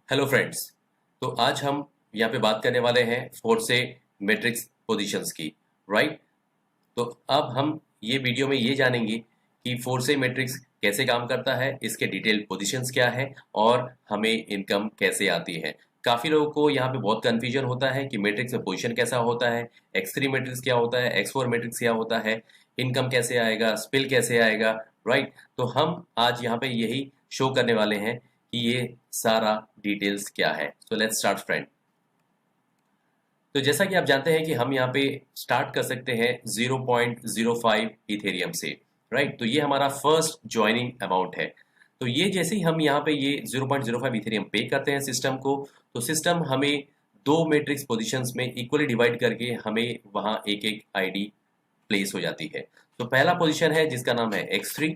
Hello friends. तो आज हम यहाँ पे बात करने वाले हैं फोर से मैट्रिक्स पोजीशंस की। राइट। तो अब हम ये वीडियो में ये जानेंगे कि फोर से मैट्रिक्स कैसे काम करता है, इसके डिटेल पोजीशंस क्या है और हमें इनकम कैसे आती है। काफ़ी लोगों को यहाँ पे बहुत कन्फ्यूजन होता है कि मैट्रिक्स में पोजीशन कैसा होता है, x3 मैट्रिक्स क्या होता है, x4 मैट्रिक्स क्या होता है, इनकम कैसे आएगा, स्पिल कैसे आएगा। राइट। तो हम आज यहाँ पे यही शो करने वाले हैं कि ये सारा डिटेल्स क्या है। So let's start friend. तो जैसा कि आप जानते हैं कि हम यहाँ पे स्टार्ट कर सकते हैं 0.05 इथेरियम से। राइट। तो ये हमारा फर्स्ट ज्वाइनिंग अमाउंट है। तो ये जैसे ही हम यहाँ पे ये 0.05 इथेरियम पे करते हैं सिस्टम को, तो सिस्टम हमें दो मैट्रिक्स पोजीशंस में इक्वली डिवाइड करके हमें वहाँ एक एक आईडी प्लेस हो जाती है। तो पहला पोजीशन है जिसका नाम है x3,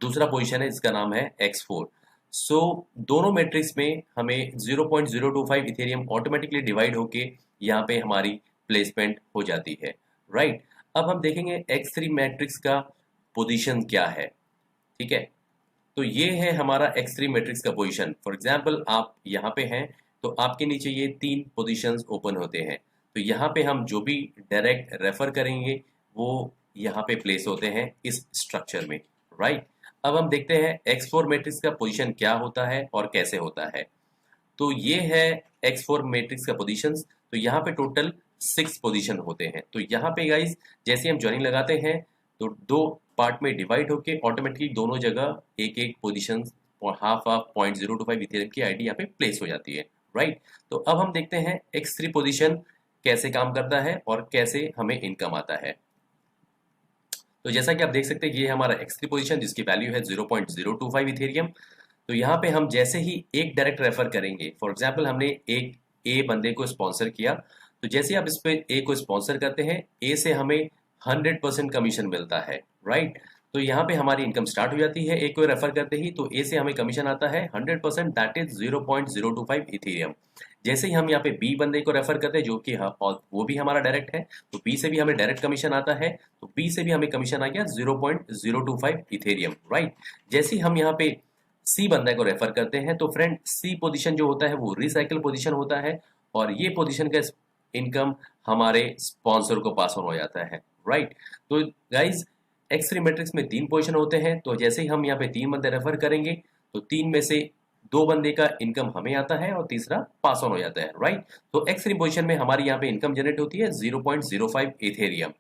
दूसरा पोजीशन है जिसका नाम है x4। सो दोनों मैट्रिक्स में हमें 0.025 इथेरियम ऑटोमेटिकली डिवाइड होके यहाँ पे हमारी प्लेसमेंट हो जाती है। राइट। अब हम देखेंगे x3 मैट्रिक्स का पोजीशन क्या है। ठीक है। तो ये है हमारा x3 मैट्रिक्स का पोजीशन। फॉर एग्जांपल आप यहाँ पे हैं तो आपके नीचे ये तीन पोजीशंस ओपन होते हैं। तो यहाँ पे हम जो भी डायरेक्ट रेफर करेंगे वो यहाँ पे प्लेस होते हैं इस स्ट्रक्चर में। राइट। अब हम देखते हैं x4 मैट्रिक्स का पोजीशन क्या होता है और कैसे होता है। तो ये है x4 मैट्रिक्स का पोजीशंस। तो यहाँ पे टोटल 6 पोजीशन होते हैं। तो यहाँ पे गाइस जैसे हम ज्वाइनिंग लगाते हैं तो दो पार्ट में डिवाइड होके ऑटोमेटिकली दोनों जगह एक एक पोजीशन हाफ हाफ 0.025 इथेरियम की आईडी यहाँ पे प्लेस हो जाती है। राइट। तो अब हम देखते हैं x3 पोजीशन कैसे काम करता है और कैसे हमें इनकम आता है। तो जैसा कि आप देख सकते हैं ये हमारा x3 पोजीशन जिसकी वैल्यू है 0.025 इथेरियम। तो यहाँ पे हम जैसे ही एक डायरेक्ट रेफर करेंगे, फॉर एग्जांपल हमने एक ए बंदे को स्पॉन्सर किया, तो जैसे आप इस पे ए को स्पॉन्सर करते हैं ए से हमें 100% कमीशन मिलता है। राइट। तो यहाँ पे हमारी इनकम स्टार्ट हो जाती है ए को रेफर करते ही। तो ए से हमें कमीशन आता है 100%, दैट इज 0.025 इथेरियम। जैसे ही हम यहाँ पे बी बंदे को रेफर करते हैं जो कि और वो भी हमारा डायरेक्ट है, तो बी से भी हमें डायरेक्ट कमीशन आता है। तो बी से भी हमें कमीशन आ गया 0.025 इथेरियम। राइट। जैसे ही हम यहाँ पे सी बंदे को रेफर करते हैं तो फ्रेंड सी पोजीशन जो होता है वो रिसाइकिल पोजीशन होता है और ये पोजीशन का इनकम हमारे स्पॉन्सर को पास ऑन हो जाता है। राइट। तो गाइज x3 मैट्रिक्स में तीन पोजीशन होते हैं। तो जैसे ही हम यहाँ पे तीन बंदे रेफर करेंगे तो तीन में से दो बंदे का इनकम हमें आता है और तीसरा पास ऑन हो जाता है। राइट। तो x3 पोजीशन में हमारी यहाँ पे इनकम जनरेट होती है 0.05 इथेरियम।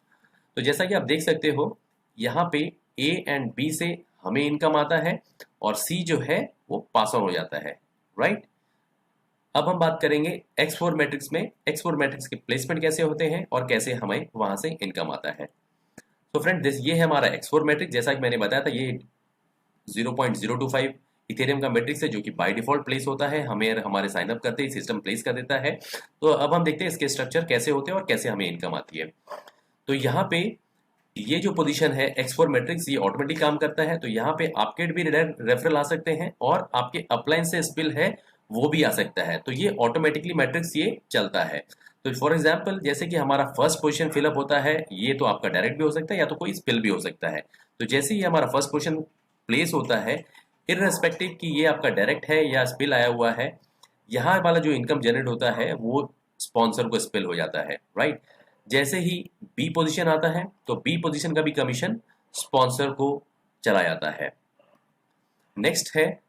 तो जैसा कि आप देख सकते हो यहाँ पे ए एंड बी से हमें इनकम आता है और सी जो है वो पास ऑन हो जाता है। राइट। अब हम बात करेंगे x4 मैट्रिक्स में x4 मैट्रिक्स के प्लेसमेंट कैसे होते हैं और कैसे हमें वहां से इनकम आता है। तो फ्रेंड ये है हमारा x4 मैट्रिक्स। जैसा कि मैंने बताया था ये 0.025 इथेरियम का मैट्रिक्स है जो कि बाय डिफॉल्ट प्लेस होता है, हमें हमारे साइन अप करते ही सिस्टम प्लेस कर देता है। तो अब हम देखते हैं इसके स्ट्रक्चर कैसे होते हैं और कैसे हमें इनकम आती है। तो यहाँ पे ये जो पोजीशन है x4 मैट्रिक्स ये ऑटोमेटिक काम करता है। तो यहाँ पे आपके भी रेफरल आ सकते हैं और आपके अपलाइन से स्पिल है वो भी आ सकता है। तो ये ऑटोमेटिकली मैट्रिक्स ये चलता है। तो फॉर एग्जांपल जैसे कि हमारा फर्स्ट पोजीशन फिलअप होता है, ये तो आपका डायरेक्ट भी हो सकता है या तो कोई स्पिल भी हो सकता है। तो जैसे ही हमारा फर्स्ट पोजीशन प्लेस होता है, इररेस्पेक्टिव कि ये आपका डायरेक्ट है या स्पिल आया हुआ है, यहाँ वाला जो इनकम जनरेट होता है वो स्पॉन्सर को स्पिल हो जाता है। राइट। जैसे ही बी पोजीशन आता है तो बी पोजीशन का भी कमीशन स्पॉन्सर को चला जाता है। नेक्स्ट है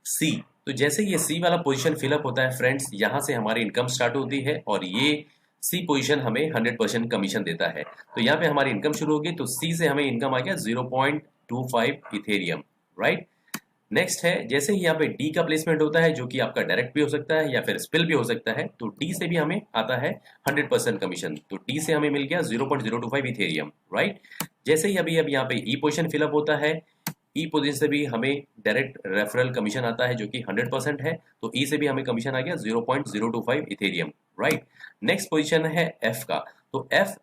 सी। तो जैसे ये सी वाला पोजीशन फिलअप होता है फ्रेंड्स, यहां से हमारी इनकम स्टार्ट होती है और ये सी पोजीशन हमें 100% कमीशन देता है। तो यहाँ पे हमारी इनकम शुरू होगी। तो सी से हमें इनकम आ गया 0.25 इथेरियम। राइट। नेक्स्ट है जैसे ही यहाँ पे डी का प्लेसमेंट होता है जो कि आपका डायरेक्ट भी हो सकता है या फिर स्पिल भी हो सकता है। तो डी से भी हमें आता है 100% कमीशन। तो डी से हमें मिल गया 0.025 इथेरियम। राइट। जैसे ही अभी अब यहाँ पे ई पोजीशन फिलअप होता है, ई पोजीशन से भी हमें डायरेक्ट रेफरल कमीशन आता है जो कि 100% है। तो ई से भी हमें कमीशन आ गया 0.025 इथेरियम। राइट। नेक्स्ट पोजीशन है एफ का। तो एफ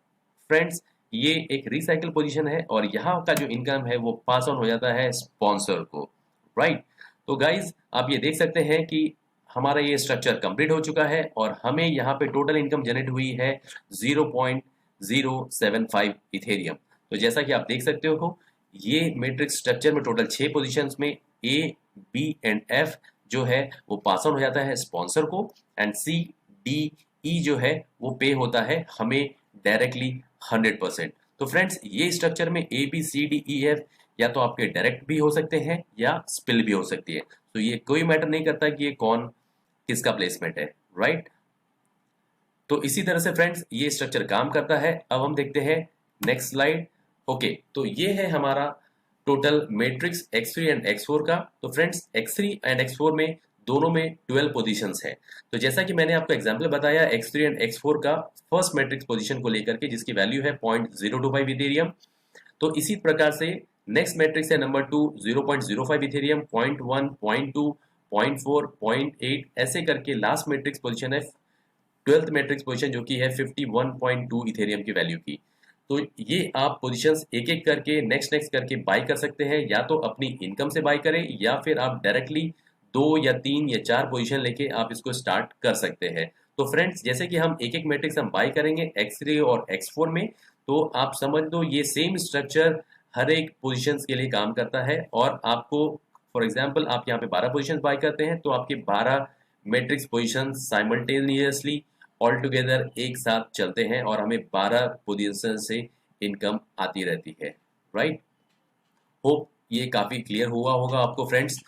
फ्रेंड्स ये एक रिसाइकिल पोजीशन है और यहाँ का जो इनकम है वो पास ऑन हो जाता है स्पॉन्सर को। राइट। तो गाइज आप ये देख सकते हैं कि हमारा ये स्ट्रक्चर कंप्लीट हो चुका है और हमें यहाँ पे टोटल इनकम जनरेट हुई है 0.075 इथेरियम। तो जैसा कि आप देख सकते हो ये मैट्रिक्स स्ट्रक्चर में टोटल 6 पोजीशंस में ए बी एंड एफ जो है वो पास ऑन हो जाता है स्पॉन्सर को, एंड सी डी ई जो है वो पे होता है हमें डायरेक्टली 100%। तो फ्रेंड्स ये स्ट्रक्चर में A B C D E F या तो आपके डायरेक्ट भी हो सकते हैं या स्पिल भी हो सकती है, तो ये कोई मैटर नहीं करता कि ये कौन किसका प्लेसमेंट है, राइट। तो इसी तरह से फ्रेंड्स ये स्ट्रक्चर काम करता है। अब हम देखते हैं नेक्स्ट स्लाइड। ओके, तो ये है हमारा total matrix X3 and X4 का। तो फ्रेंड्स X3 एंड X4 में दोनों में 12 पोजीशंस है। तो जैसा कि मैंने आपको एग्जांपल बताया X3 एंड X4 का फर्स्ट मैट्रिक्स पोजीशन को लेकर के, जिसकी वैल्यू है 0.025 इथेरियम। तो इसी प्रकार से नेक्स्ट मैट्रिक्स है नंबर 2 0.05 इथेरियम, 0.1, 0.2, 0.4, 0.8 ऐसे करके लास्ट मैट्रिक्स पोजीशन है 12th मैट्रिक्स पोजीशन जो कि है 51.2 इथेरियम की वैल्यू की। तो ये आप पोजीशंस एक एक करके नेक्स्ट नेक्स्ट करके बाय कर सकते हैं, या तो अपनी इनकम से बाय करें या फिर आप डायरेक्टली 2 या 3 या 4 पोजीशन लेके आप इसको स्टार्ट कर सकते हैं। तो फ्रेंड्स जैसे कि हम एक एक मैट्रिक्स हम बाय करेंगे X3 और X4 में, तो आप समझ लो ये सेम स्ट्रक्चर हर एक पोजीशंस के लिए काम करता है। और आपको फॉर एग्जांपल आप यहाँ पे 12 पोजीशंस बाय करते हैं तो आपके 12 matrix position simultaneously all together एक साथ चलते हैं और हमें 12 पोजीशन से इनकम आती रहती है, राइट। होप ये काफी क्लियर हुआ होगा आपको फ्रेंड्स।